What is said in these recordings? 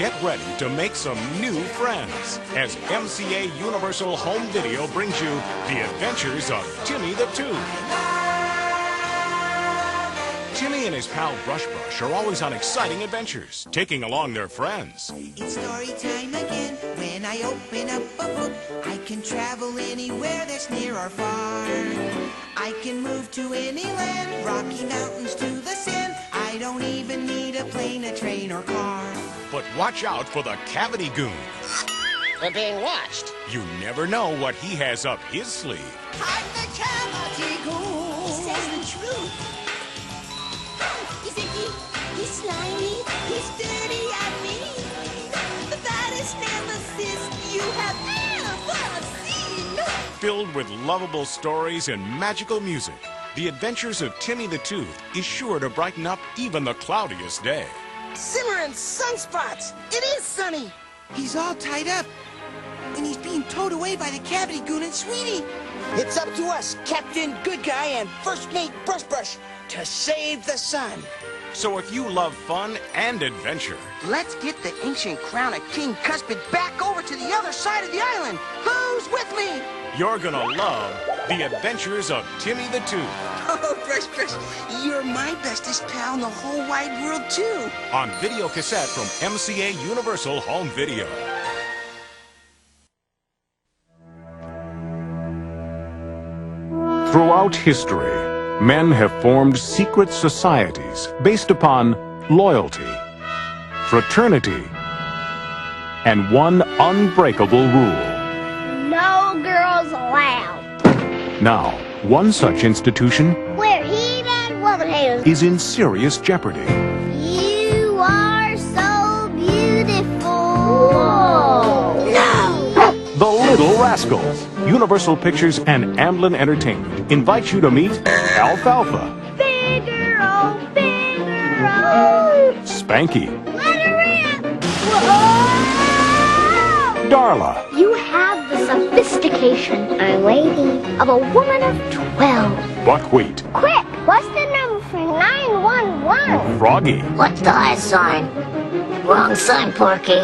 get ready to make some new friends as MCA Universal Home Video brings you The Adventures of Timmy the Tooth. Timmy and his pal Brush are always on exciting adventures, taking along their friends. It's story time again. When I open up a book, I can travel anywhere that's near or far. I can move to any land, Rocky Mountains to the sand. I don't even need a plane, a train, or car. But watch out for the Cavity Goon. We're being watched. You never know what he has up his sleeve. I'm the Cavity Goon. He says the truth. He's icky, he's slimy, he's dirty and mean. The baddest nemesis you have ever seen. Filled with lovable stories and magical music, The Adventures of Timmy the Tooth is sure to brighten up even the cloudiest day. Simmering sunspots. It is sunny. He's all tied up, and he's being towed away by the Cavity Goon and Sweetie. It's up to us, Captain Good Guy and First Mate Brush, to save the sun. So if you love fun and adventure, Let's get the ancient crown of King Cuspid back over to the other side of the island. Who's with me? you're gonna love The Adventures of Timmy the Tooth Oh, Brush, you're my bestest pal in the whole wide world, too. on video cassette from MCA Universal Home Video. Throughout history, men have formed secret societies based upon loyalty, fraternity, and one unbreakable rule. No girls allowed. Now, one such institution We're heathen woman haters. is in serious jeopardy. You are so beautiful. Whoa. No. The Little Rascals. Universal Pictures and Amblin Entertainment invite you to meet Alfalfa, Figaro, Figaro. Spanky, Let her rip. Whoa. Darla, You have the sophistication, my lady, of a woman of 12. Buckwheat, Quick, what's the number for 911? Froggy, What's the last sign? Wrong sign, Porky.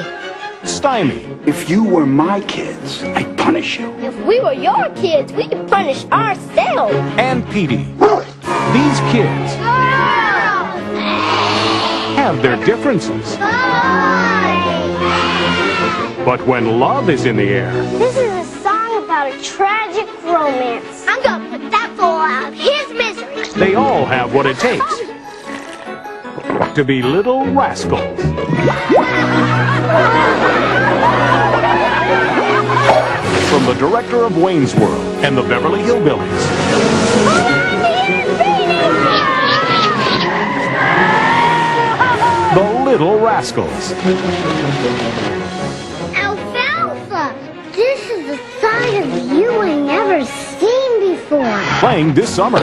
Stymie, If you were my kids, I'd punish you. If we were your kids, we'd punish ourselves. and Petey. These kids have their differences, but when love is in the air, This is a song about a tragic romance. I'm gonna put that fool out of his misery. they all have what it takes to be little rascals. From the director of Wayne's World and the Beverly Hillbillies, the Little Rascals. Alfalfa! This is a side of you I never seen before. Playing this summer.